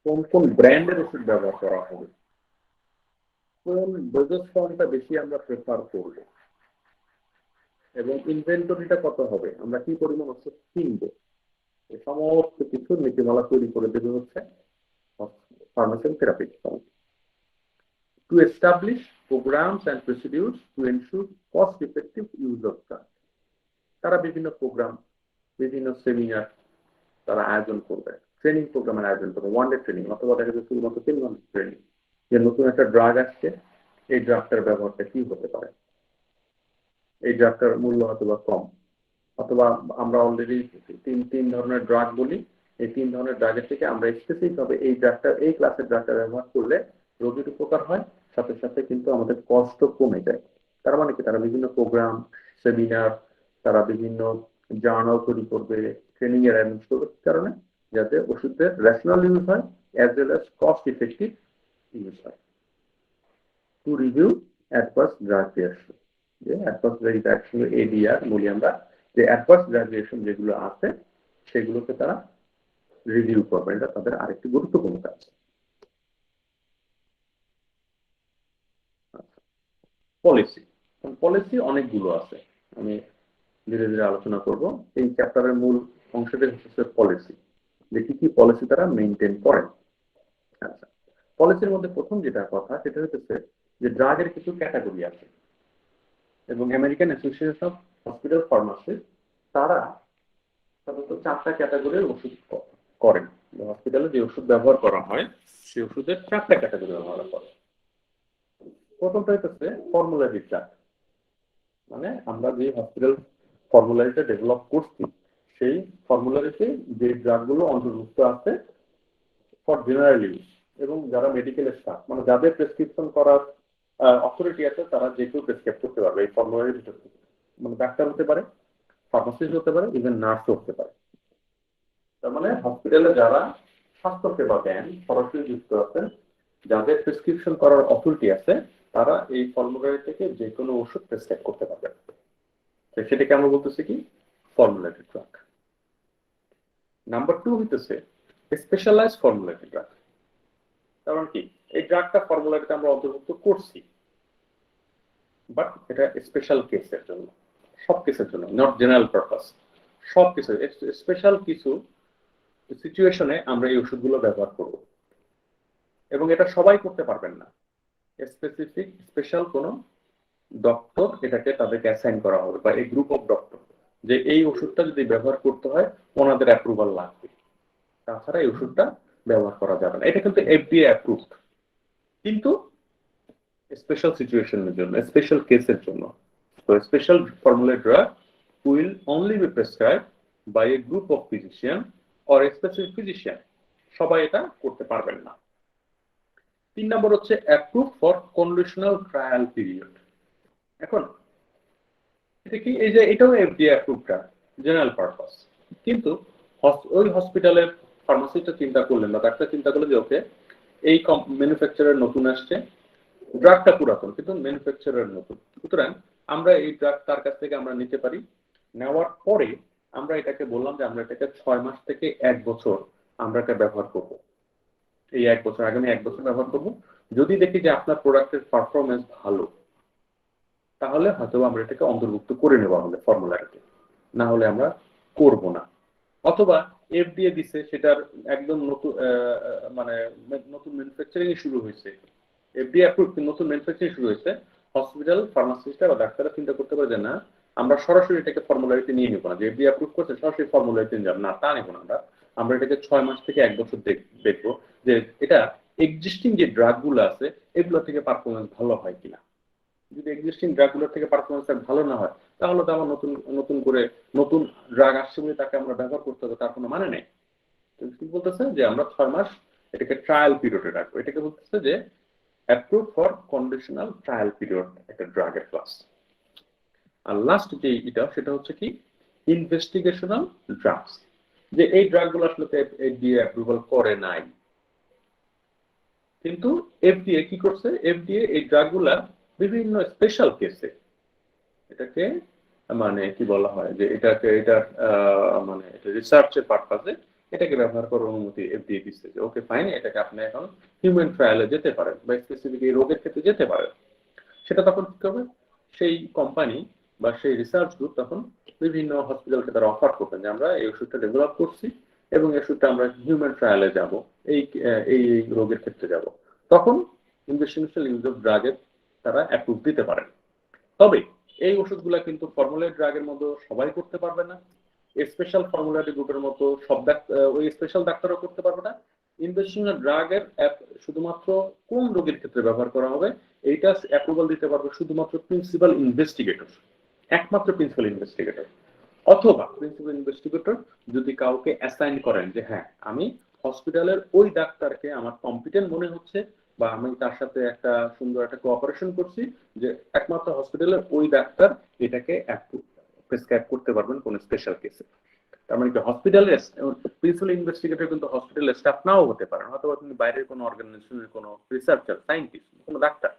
কোন কোন ব্র্যান্ডের ওষুধ ব্যবহার করা হবে, কোন ডোজেজ ফর্মটা বেশি আমরা প্রেফার করব, এবং ইনভেন্টরিটা কত হবে, আমরা কি পরিমাণ ওষুধ কিনবো, এই সমস্ত কিছু নীতিমালা তৈরি করে দেবে হচ্ছে pharmacy and therapeutic committee. To establish programs and procedures to ensure cost-effective use of drugs. তারা বিভিন্ন প্রোগ্রাম, বিভিন্ন সেমিনার তারা আয়োজন করবে, ট্রেনিং প্রোগ্রামের আয়োজন করবে, ওয়ান ডে ট্রেনিং অথবা দেখা যাচ্ছে শুধুমাত্র 3 ঘন্টার ট্রেনিং, যে নতুন একটা ড্রাগ আসছে, এই ড্রাগটার ব্যবহারটা কি হতে পারে, এই ড্রাগটার মূল্য অথবা কম, অথবা আমরা অলরেডি তিন ধরনের ড্রাগ বলি, এই 3 ধরনের ড্রাগের থেকে আমরা স্পেসিফিক ভাবে এই ড্রাগটা, এই ক্লাসের ড্রাগটা ব্যবহার করলে রোগীর উপকার হয়, সাথে সাথে কিন্তু আমাদের কষ্ট কমে যায়। তার মানে কি, তারা বিভিন্ন প্রোগ্রাম, সেমিনার, তারা বিভিন্ন জার্নাল তৈরি করবে, ট্রেনিং এর অ্যারেঞ্জ করবে, কারণে যাতে ওষুধের রেশনাল ইউজ হয় as well as cost effective use হয়। To review adverse drug reaction, যে অ্যাডভার্স ড্রাগ রিঅ্যাকশন এডিআর বলি আমরা, যে অ্যাডভার্স ড্রাগ রিঅ্যাকশন যেগুলো আছে সেগুলোকে তারা রিভিউ করবে, এটা তাদের আরেকটি গুরুত্বপূর্ণ কাজ। পলিসি, পলিসি অনেকগুলো আছে, আমি ধীরে ধীরে আলোচনা করব। এই চ্যাপ্টারের মূল অংশটা হচ্ছে পলিসি, যে কি কি পলিসি তারা মেনটেন করেন। আচ্ছা, পলিসির মধ্যে প্রথম যেটা কথা, সেটা হচ্ছে যে ড্রাগের কিছু ক্যাটাগরি আছে, এবং American association of hospital pharmacist তারা সাধারণত 4টা ক্যাটাগরির ওষুধ করেন। হসপিটালে যে ওষুধ ব্যবহার করা হয় সেই ওষুধের 4টা ক্যাটাগরি ব্যবহার করে। প্রথমটা হচ্ছে ফর্মুলারি ড্রাগ, মানে আমরা যে হসপিটাল ফর্মুলারিটা ডেভেলপ করছি সেই ফর্মুলারিতে যে ড্রাগগুলো অন্তর্ভুক্ত আছে ফর জেনারেল ইউজ, এবং যারা মেডিকেল স্টাফ, মানে যাদের প্রেসক্রিপশন করার অথরিটি আছে, তারা যে কেউ প্রেসক্রাইব করতে পারবে এই ফর্মুলারির ভিতর থেকে, মানে ডাক্তার হতে পারে, ফার্মাসিস্ট হতে পারে, ইভেন নার্সও হতে পারে। তার মানে হসপিটালে যারা স্বাস্থ্য সেবা দেন, সরাসরি যুক্ত আছেন, যাদের প্রেসক্রিপশন করার অথরিটি আছে, তারা এই ফর্মুলারি থেকে যে কোনো ওষুধ প্রেসক্রাইব করতে পারবে। সেটাকে আমরা বলতেছি কি, ফর্মুলারি ড্রাগ। নাম্বার 2 হইতেছে স্পেশালাইজ ফর্মুলারি ড্রাগ। কারণ কি, এই ড্রাগটা ফর্মুলারিতে আমরা অন্তর্ভুক্ত করছি, বাট এটা স্পেশাল কেসের জন্য, সব কেসের জন্য, নট জেনারেল পারপাস, সব কিছু স্পেশাল কিছু সিচুয়েশনে আমরা এই ওষুধগুলো ব্যবহার করব, এবং এটা সবাই করতে পারবেন না, স্পেসিফিক স্পেশাল কোনো ডক্টর এটাকে তাদেরকে অ্যাসাইন করা হবে, বা এই গ্রুপ অফ ডক্টর, যে এই ওষুধটা যদি ব্যবহার করতে হয় ওনাদের অ্যাপ্রুভাল লাগবে, তাছাড়া এই ওষুধটা ব্যবহার করা যাবে না। এটা কিন্তু FDA অ্যাপ্রুভড, কিন্তু স্পেশাল সিচুয়েশনের জন্য, স্পেশাল কেসের জন্য। তো special formulary drug will only be prescribed by a group of physician or a specific physician, সবাই এটা করতে পারবেন না। 3 নম্বর হচ্ছে approved for conditional trial period. এখন এটা কি, এই যে এটাও FDA অ্যাপ্রুভড জেনারেল পারপাস, কিন্তু ওই হসপিটালের ফার্মাসিস্টটা চিন্তা করলেন না, ডাক্তার চিন্তা করলেন যে ওকে এই ম্যানুফ্যাকচারার নতুন আসছে, ড্রাগটা পুরাতন কিন্তু ম্যানুফ্যাকচারার নতুন, সুতরাং আমরা এই ড্রাগ তার কাছ থেকে আমরা নিতে পারি। নেওয়ার পরে আমরা এটাকে বললাম যে আমরা এটাকে 6 মাস থেকে 1 বছর আমরা এটা ব্যবহার করব। এই 1 বছর, আগামী 1 বছর ব্যবহার করব। যদি দেখি যে আপনার প্রোডাক্টের পারফরমেন্স ভালো, তাহলে হয়তো আমরা এটাকে অন্তর্ভুক্ত করে নেওয়া হবে ফর্মুলাটাকে, না হলে আমরা করব না। অথবা এফডিএ দিছে, সেটার একদম নতুন মানে নতুন ম্যানুফ্যাকচারিং শুরু হয়েছে, এফডিএ অ্যাপ্রুভ নতুন ম্যানুফ্যাকচারিং শুরু হয়েছে, হসপিটাল ফার্মাসিস্টরা বা ডাক্তাররা চিন্তা করতে পারে যে না, আমরা সরাসরি এটাকে ফর্মুলারিতে নিয়ে নেবো না, যে এফডিএ অ্যাপ্রুভ করছে সরাসরি ফর্মুলারিতে নিয়ে যাব না, তা নেবো না। আমরা এটাকে 6 মাস থেকে 1 বছর দেখবো যে এটা এক্সিস্টিং যে ড্রাগগুলো আছে এগুলো থেকে পারফরমেন্স ভালো হয় কিনা। যদি এক্সিস্টিং ড্রাগগুলোর থেকে পারফরমেন্স ভালো না হয়, তাহলে তো আমার নতুন নতুন করে নতুন ড্রাগ আসছে বলে তাকে আমরা ব্যবহার করতে হবে, তার কোনো মানে নেই। কি বলতেছে যে আমরা 6 মাস এটাকে ট্রায়াল পিরিয়ডে রাখবো। এটাকে বলতেছে যে approve for conditional trial period একটা ড্রাগের ক্লাস। আর লাস্ট যে এটা সেটা হচ্ছে কি ইনভেস্টিগেশনাল ড্রাগস, যে এই ড্রাগগুলো আসলে এফডিএ অ্যাপ্রুভাল করে নাই, কিন্তু এফডিএ কি করছে, এফডিএ এই ড্রাগগুলা বিভিন্ন স্পেশাল কেসে এটাকে মানে কি বলা হয় যে এটাকে এটা মানে এটা রিসার্চের পারপাসে এটাকে ব্যবহার করার অনুমতি এফডিএ দিচ্ছে যে ওকে ফাইন, এটাকে আপনি এখন হিউম্যান ট্রায়ালে যেতে পারেন বা স্পেসিফিক এই রোগের ক্ষেত্রে যেতে পারেন। সেটা তখন কি করবে, সেই কোম্পানি বা সেই রিসার্চ গ্রুপ তখন বিভিন্ন হসপিটালকে তারা অফার করবেন যে আমরা এই ওষুধটা ডেভেলপ করছি এবং এই ওষুধটা আমরা হিউম্যান ট্রায়ালে যাব, এই এই রোগের ক্ষেত্রে যাব, তখন ইনভেস্টিগেশনাল ইউজ অফ ড্রাগের তারা অ্যাপ্রুভ দিতে পারেন। তবে এই ওষুধগুলা কিন্তু ফর্মুলারি ড্রাগের মতো সবাই করতে পারবে না, স্পেশাল ফর্মুলারি গ্রুপের মতো সব ওই স্পেশাল ডাক্তারও করতে পারবে না। ইনভেস্টিগেশনাল ড্রাগের শুধুমাত্র কোন রোগের ক্ষেত্রে ব্যবহার করা হবে এইটা অ্যাপ্রুভাল দিতে পারবে শুধুমাত্র প্রিন্সিপাল ইনভেস্টিগেটর, একমাত্র প্রিন্সিপাল ইনভেস্টিগেটর। অথবা প্রিন্সিপাল ইনভেস্টিগেটর যদি কাউকে অ্যাসাইন করেন যে হ্যাঁ আমি হসপিটালের ওই ডাক্তারকে আমার কম্পিটেন্ট মনে হচ্ছে বা আমি তার সাথে একটা সুন্দর একটা কোঅপারেশন করছি, যে একমাত্র হসপিটালের ওই ডাক্তার এটাকে প্রেসক্রাইব করতে পারবেন কোন স্পেশাল কেসে। তার মানে কি হসপিটালের প্রিন্সিপাল ইনভেস্টিগেটর কিন্তু হসপিটালের স্টাফ নাও হতে পারেন, অথবা তিনি বাইরের কোনো অর্গানাইজেশনের কোনো রিসার্চার সায়েন্টিস্ট কোনো ডাক্তার।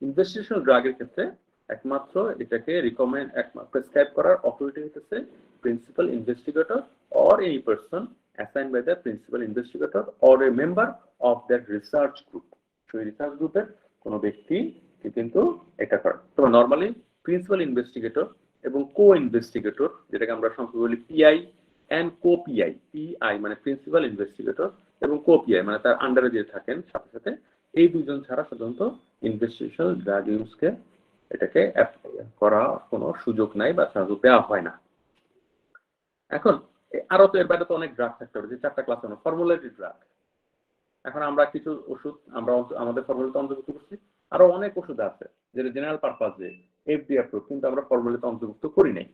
ইনভেস্টিগেশনাল ড্রাগের ক্ষেত্রে একমাত্র এটাকে রিকমেন্ড প্রেসক্রাইব করার অথরিটি হচ্ছে principal investigator or any person assigned by the principal investigator or a member of that research group. সেই রিসার্চ গ্রুপের কোনো ব্যক্তি কিন্তু এটা করে। তো নরমালি প্রিন্সিপাল ইনভেস্টিগেটর এবং কো ইনভেস্টিগেটর, যেটাকে আমরা সংক্ষেপে বলি PI and co PI, PI মানে প্রিন্সিপাল ইনভেস্টিগেটর এবং কো পিআই মানে তার আন্ডারে যে থাকেন সাথে সাথে, এই দুজন ছাড়া সাধারণত ইনভেস্টিগেশনাল ড্রাগ ইউজকে এটাকে করা কোনো সুযোগ নাই বা সুযোগ দেওয়া হয় না। এখন আরো তো এর বাইরে তো অনেক ড্রাগ থাকতে পারে, যে 4টা ক্লাস হলো ফর্মুলারি ড্রাগ। এখন আমরা কিছু ওষুধ আমরা আমাদের ফর্মুলাতে অন্তর্ভুক্ত করছি, আরো অনেক ওষুধ আছে যেটা জেনারেল পারপাসে এফডিএ অ্যাপ্রুভ কিন্তু আমরা ফর্মুলাতে অন্তর্ভুক্ত করি নাই।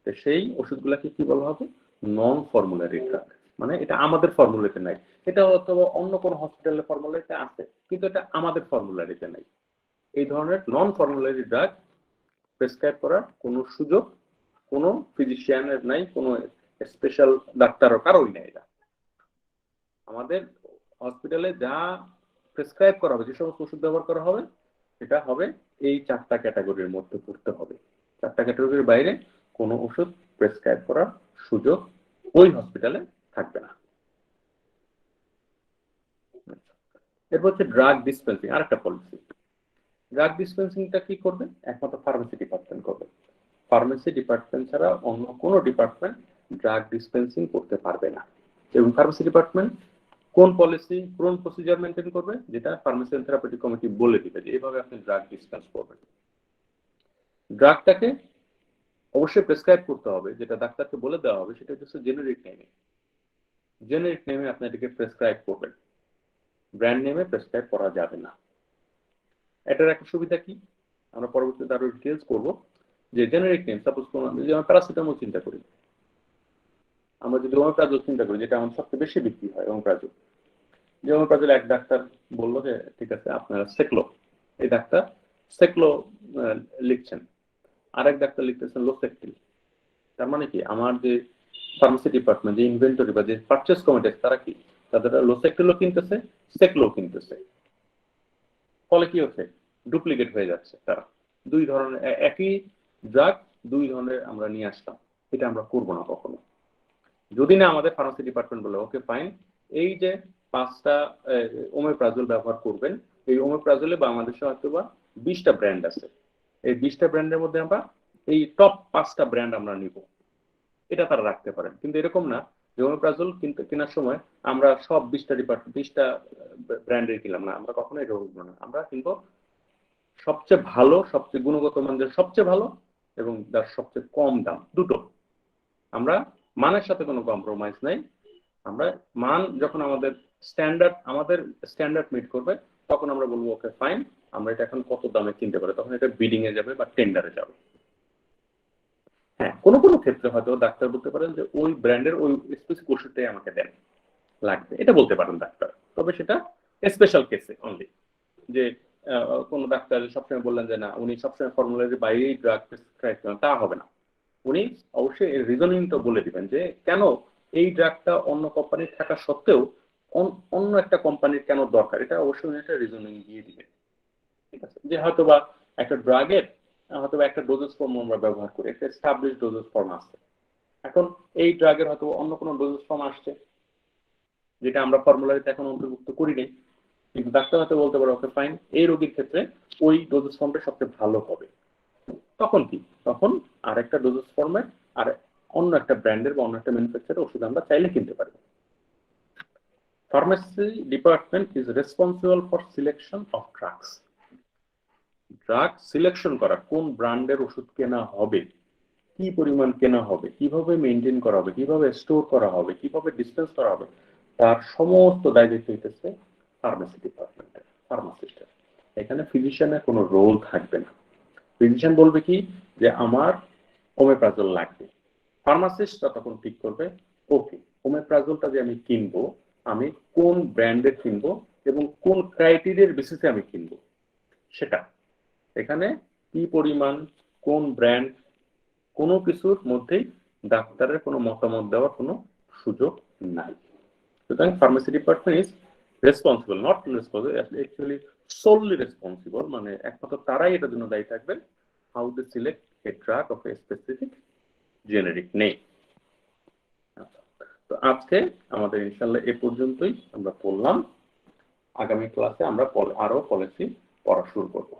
তো সেই ওষুধগুলোকে কি বলা হবে, নন ফর্মুলারি ড্রাগ, মানে এটা আমাদের ফর্মুলাতে নাই, এটা অথবা অন্য কোনো হসপিটালের ফর্মুলাতে আছে কিন্তু এটা আমাদের ফর্মুলারিতে নাই। এই ধরনের নন ফর্মুলারি ড্রাগ প্রেসক্রাইব করার কোনো সুযোগ কোনো ফিজিশিয়ানের নাই, কোনো স্পেশাল ডাক্তারও কারোই নাই। এটা আমাদের হসপিটালে যা প্রেসক্রাইব করা হবে, যে সমস্ত ওষুধ ব্যবহার করা হবে সেটা হবে এই 4টা ক্যাটাগরির মধ্যে পড়তে হবে। 4টা ক্যাটাগরির বাইরে কোনো ওষুধ প্রেসক্রাইব করার সুযোগ ওই হসপিটালে থাকবে না। এরপর হচ্ছে ড্রাগ ডিসপেন্সিং, আরেকটা পলিসি। ড্রাগ ডিসপেন্সিংটা কি করবে, একমাত্র ফার্মেসি ডিপার্টমেন্ট করবে। ফার্মেসি ডিপার্টমেন্ট ছাড়া অন্য কোনো ডিপার্টমেন্ট ড্রাগ ডিসপেন্সিং করতে পারবে না। এবং ফার্মেসি ডিপার্টমেন্ট কোন পলিসি কোন প্রসিজার মেনটেন করবে, যেটা ফার্মেসি এন্ড থেরাপিউটিক কমিটি বলে দিবে যে এইভাবে আপনি ড্রাগ ডিসপেন্স করবেন। ড্রাগটাকে অবশ্যই প্রেসক্রাইব করতে হবে, যেটা ডাক্তারকে বলে দেওয়া হবে সেটা হচ্ছে জেনেরিক নেমে। জেনেরিক নেমে আপনি এটাকে প্রেসক্রাইব করবেন, ব্র্যান্ড নেমে প্রেসক্রাইব করা যাবে না। এটার একটা সুবিধা কি, আমরা পরবর্তীতে আরো ডিটেইলস করবো, যে জেনারিক নেম সাপোজ কোন যদি আমরা প্যারাসিটামল চিন্তা করি, আমরা যদি ওমেপ্রাজল চিন্তা করি, যেটা আমাদের সবচেয়ে বেশি বিক্রি হয় ওমেপ্রাজল, যে ওমেপ্রাজল এক ডাক্তার বললো যে ঠিক আছে আপনারা সেকলো, এই ডাক্তার সেকলো লিখছেন, আরেক ডাক্তার লিখতেছেন লোসেকটিল। তার মানে কি আমার যে ফার্মেসি ডিপার্টমেন্ট যে ইনভেন্টরি বা যে পারচেজ কমিটি তারা কি তাদের লোসেকটিলও কিনতেছে সেকলো কিনতেছে, ফলে কি হচ্ছে ডুপ্লিকেট হয়ে যাচ্ছে তারা। দুই ধরনের একই ড্রাগ দুই ধরনের আমরা নিয়ে আসলাম, এটা আমরা করবো না কখনো। যদি না আমাদের ফার্মাসি ডিপার্টমেন্ট বলে ওকে ফাইন, এই যে 5টা ওমেপ্রাজল ব্যবহার করবেন, এই ওমেপ্রাজলে বাংলাদেশে হয়তো বা 20টা ব্র্যান্ড আছে, এই 20টা ব্র্যান্ডের মধ্যে আমরা এই টপ 5টা ব্র্যান্ড আমরা নিব, এটা তারা রাখতে পারেন। কিন্তু এরকম না যে ওমেপ্রাজল কেনার সময় আমরা সব 20টা ব্র্যান্ডের কিনলাম না, আমরা কখনো এটা করবো না। আমরা কিনবো সবচেয়ে ভালো, সবচেয়ে গুণগত মানের সবচেয়ে ভালো এবং তার সবচেয়ে কম দাম, দুটো। আমরা মানের সাথে কোনো কম্প্রোমাইজ নাই। আমরা মান যখন আমাদের স্ট্যান্ডার্ড মিট করবে তখন আমরা বলবো ওকে ফাইন, আমরা এটা এখন কত দামে কিনতে পারি, তখন এটা বিডিং এ যাবে বা টেন্ডারে যাবে। হ্যাঁ, কোনো কোনো ক্ষেত্রে হয়তো ডাক্তার বলতে পারেন যে ওই ব্র্যান্ডের ওই স্পেসিফিক ওষুধটাই আমাকে দেন, লাগবে, এটা বলতে পারেন ডাক্তার, তবে সেটা স্পেশাল কেসে অনলি। যে কোন ডাক্তার সবসময় বললেন যে না উনি সবসময় ফর্মুলারির বাইরেই ড্রাগ প্রেসক্রাইব করেন, তা হবে না। উনি অবশ্যই এর রিজনিংটা বলে দিবেন যে কেন এই ড্রাগটা অন্য কোম্পানির থাকা সত্ত্বেও অন্য একটা কোম্পানির কেন দরকার, এটা অবশ্যই উনি একটা রিজনিং দিয়ে দিবেন। ঠিক আছে, যে হয়তোবা একটা ড্রাগের হয়তোবা একটা ডোজেস ফর্ম আমরা ব্যবহার করি, একটা এস্টাবলিশ ডোজেস ফর্ম আছে, এখন এই ড্রাগের হয়তো অন্য কোনো ডোজেস ফর্ম আসছে যেটা আমরা ফর্মুলারিতে এখন অন্তর্ভুক্ত করি নাই, কিন্তু ডাক্তার হয়তো বলতে পারে ওকে ফাইন, এই রোগীর ক্ষেত্রে ওই ডোজেস ফর্মটা সবচেয়ে ভালো হবে। তখন কি, তখন আরেকটা ডোজেস ফর্মে আর অন্য একটা ব্র্যান্ডের বা অন্য একটা ম্যানুফ্যাকচারের ওষুধ আমরা চাইলে কিনতে পারি। Pharmacy department is responsible for selection of drugs. Drug selection করা, কোন ব্র্যান্ডের ওষুধ কেনা হবে, কি পরিমাণ কেনা হবে, কিভাবে মেনটেন করা হবে, কিভাবে স্টোর করা হবে, কিভাবে ডিসপেন্স করা হবে, তার সমস্ত দায়িত্ব হইতেছে ফার্মেসি ডিপার্টমেন্টের, ফার্মাসিস্টের। এখানে ফিজিশিয়ানের কোনো রোল থাকবে না। ফিজিশিয়ান বলবে কি যে আমার ওমেপ্রাজল লাগবে, ফার্মাসিস্ট তখন ঠিক করবে ওকে ওমেপ্রাজলটা যে আমি কিনবো আমি কোন ব্র্যান্ডের কিনবো এবং কোন ক্রাইটেরিয়ার বেসিসে আমি কিনবো সেটা। এখানে কি পরিমাণ, কোন ব্র্যান্ড, কোনো কিছুর মধ্যেই ডাক্তারের কোনো মতামত দেওয়ার কোনো সুযোগ নাই। সুতরাং pharmacy department is responsible, not responsible, actually solely responsible, মানে একমাত্র তারাই এটার জন্য দায়ী থাকবেন how to select a drug of a specific generic name. তো আজকে আমাদের ইনশাআল্লাহ এ পর্যন্তই আমরা পড়লাম, আগামী ক্লাসে আমরা আরো পলিসি পড়া শুরু করবো।